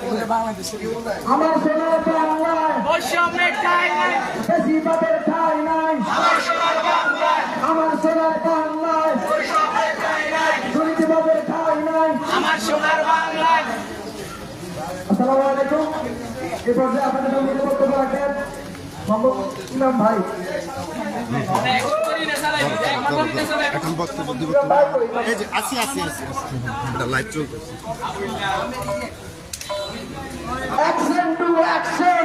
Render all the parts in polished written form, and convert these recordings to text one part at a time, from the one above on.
আমার সোনার বাংলায় বৈষম্যের ঠাঁই নাই, বেশিবাদের ঠাঁই নাই। আমার সোনার বাংলায় আমার সোনার বাংলায় বৈষম্যের ঠাঁই নাই, দুর্নীতিবাদের ঠাঁই নাই। আমার সোনার বাংলায়। আসসালামু আলাইকুম। এই পর্যায়ে আপনাদের সঙ্গে বক্তব্য রাখেন মোহাম্মদ ইমাম ভাই। এখন বক্তব্য দিব। এই যে আসি লাইভ চলতেছে। Action to action.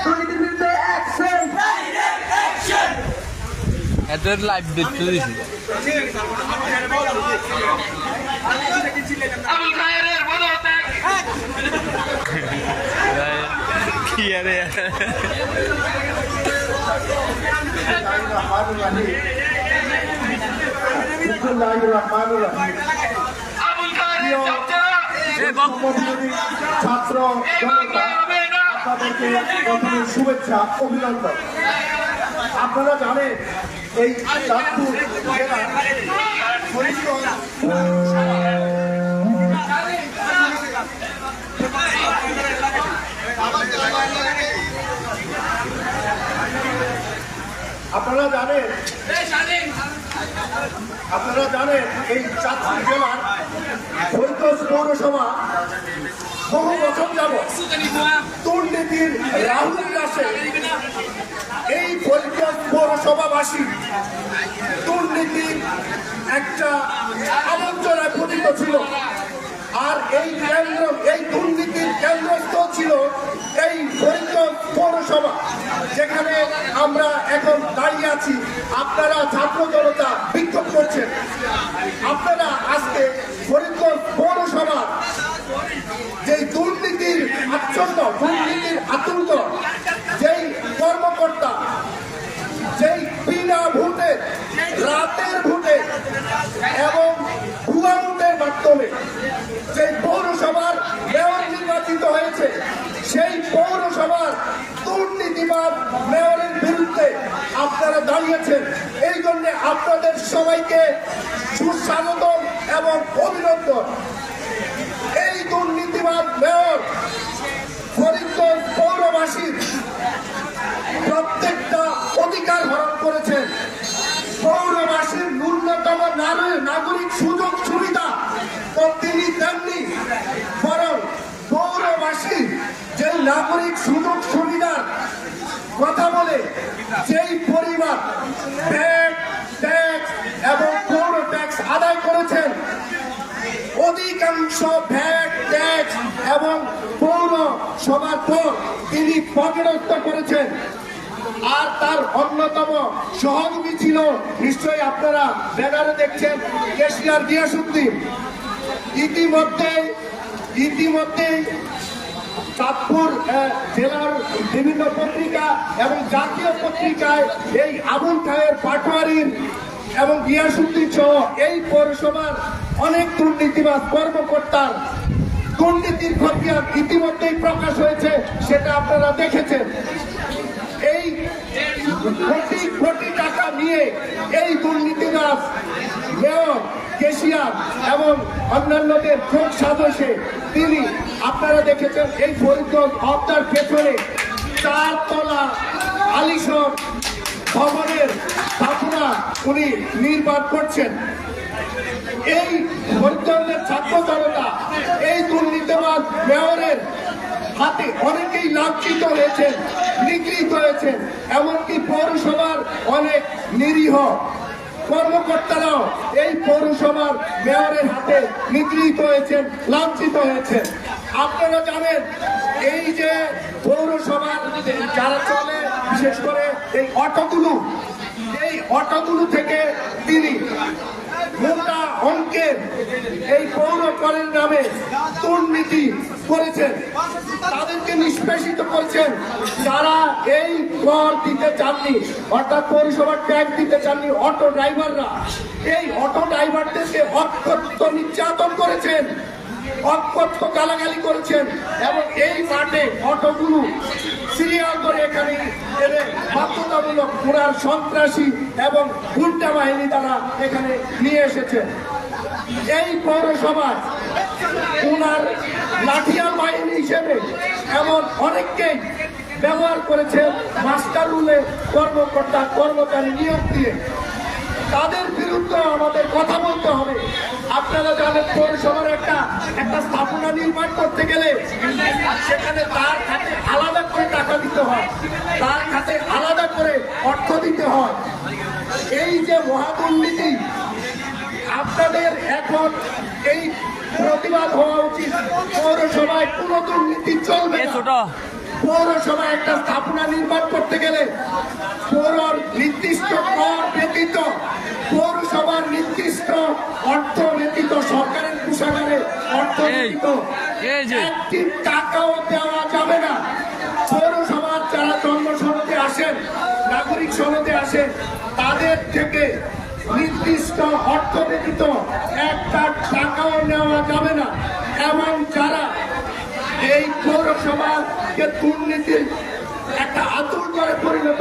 দুর্নীতির বিরুদ্ধে অ্যাকশন। এদের লাইভ দেখতে দিছি কি আরে ছাত্র জনতা আপনাদেরকে প্রথমে শুভেচ্ছা অভিনন্দন। আপনারা জানেন এই চাঁদপুর জেলার আপনারা জানেন এই চাঁদপুর জেলার ফরিদগঞ্জ পৌরসভা বহু বছর যাবৎ দুর্নীতির রাহুল দাসে এই ফরিদগঞ্জ পৌরসভাবাসী দুর্নীতির একটা আবঞ্চনায় পতিত ছিল। আর এই দুর্নীতির কেন্দ্রস্থল ছিল এই ফরিদগঞ্জ পৌরসভা, যেখানে আমরা এখন দাঁড়িয়ে আছি। আপনারা ছাত্র জনতা বিক্ষোভ করছেন। আপনারা আজকে ফরিদগঞ্জ পৌরসভা যেই দুর্নীতির আচ্ছন্ন, দুর্নীতির আতঙ্ক, যেই কর্মকর্তা যেই বিনা ভোটে, রাতের ভোটে এবং ভুয়া ভোটের মাধ্যমে যে পৌরসভার মেয়র নির্বাচিত হয়েছে, সেই পৌরসভার দুর্নীতিবাদ মেয়রের বিরুদ্ধে আপনারা দাঁড়িয়েছেন। এই জন্য আপনাদের সবাইকে সুস্বাগতম এবং অভিনন্দন। এই দুর্নীতিবাদ মেয়র ফরিদগঞ্জ পৌরবাসীর প্রত্যেকটা অধিকার হরণ করেছেন। পৌরবাসীর ন্যূনতম নাগরিক সুযোগ সুবিধা তো তিনি দেননি, বরং পৌরবাসী যে নাগরিক সুযোগ সুবিধার কথা বলে যেই পরিমাণ ভ্যাট, ট্যাক্স এবং পৌর ট্যাক্স আদায় করেছেন, অধিকাংশ ভ্যাট, ট্যাক্স এবং পৌরসভার পর তিনি পকেটস্থ করেছেন। আর তার অন্যতম সহযোগী ছিল, নিশ্চয়ই আপনারা ব্যানারে দেখছেন, কেশিয়ার গিয়াসউদ্দিন। ইতিমধ্যে চাঁদপুর জেলার বিভিন্ন পত্রিকা এবং জাতীয় পত্রিকায় এই আবুল খায়ের পাটোয়ারির এবং গিয়াসউদ্দিন সহ এই পৌরসভার অনেক দুর্নীতিবাজ কর্মকর্তার দুর্নীতির খতিয়ান ইতিমধ্যেই প্রকাশ হয়েছে, সেটা আপনারা দেখেছেন। এই কোটি কোটি টাকা নিয়ে এই দুর্নীতিবাজ মেয়র, কেশিয়ার এবং অন্যান্যদের যোগ সাজসে তিনি, আপনারা দেখেছেন, এই ফরিদগঞ্জ হত্যার পেছনে 4 তলা আলিশান ভবনের স্থাপনা উনি নির্মাণ করছেন। এই ফরিদগঞ্জের ছাত্র জনতা এই দুর্নীতিবাদ মেয়রের হাতে অনেকেই লাঞ্ছিত হয়েছেন, নিগৃহীত হয়েছেন। এমনকি পৌরসভার অনেক নিরীহ কর্মকর্তারাও এই পৌরসভার মেয়রের হাতে নিগৃহীত হয়েছেন, লাঞ্ছিত হয়েছেন। আপনারা জানেন এই যে পৌরসভার যারা চলে, বিশেষ করে এই অটোগুলো থেকে তিনি মোটা অঙ্কের এই পৌর করের নামে দুর্নীতি করেছেন, তাদেরকে নিষ্পেষিত করেছেন। যারা এই কর দিতে চাননি, অর্থাৎ পৌরসভার ট্যাক্স দিতে চাননি, অটো ড্রাইভাররা, এই অটো ড্রাইভারদেরকে অকথ্য নির্যাতন করেছেন, অকথ্য গালাগালি করেছেন এবং এই মাঠে অটোগুলো সিরিয়াল করে এখানে এনে বাধ্যতামূলক পুরার সন্ত্রাসী এবং গুন্ডা বাহিনী তারা এখানে নিয়ে এসেছে। এই পৌরসভায় ওনার লাঠিয়াল বাহিনী হিসেবে এমন অনেককেই ব্যবহার করেছে মাস্টার রুলে কর্মকর্তা কর্মচারী নিয়োগ দিয়ে। তাদের বিরুদ্ধে আমাদের কথা বলতে হবে। আপনারা জানেন পৌরসভার একটা স্থাপনা নির্মাণ করতে গেলে সেখানে তার খাতে আলাদা করে টাকা দিতে হয়, তার খাতে আলাদা করে অর্থ দিতে হয়। এই যে মহাদুর্নীতি, আপনাদের এখন এই প্রতিবাদ হওয়া উচিত। পৌরসভায় কোনো দুর্নীতি চলবে না। পৌরসভায় একটা স্থাপনা নির্মাণ করতে গেলে পৌর নির্দিষ্ট কর ব্যতীত, পৌরসভার নির্দিষ্ট অর্থ ব্যতীত, সরকারের কোষাগারে অর্থ ব্যতীত একটি টাকাও দেওয়া যাবে না। পৌরসভার যারা জন্ম সনদে আসেন, নাগরিক সনদে আসেন, তাদের থেকে নির্দিষ্ট অর্থ ব্যতীত একটা টাকাও নেওয়া যাবে না। এবং যারা এই পৌরসভাকে দুর্নীতির একটা আতুর করে পরিণত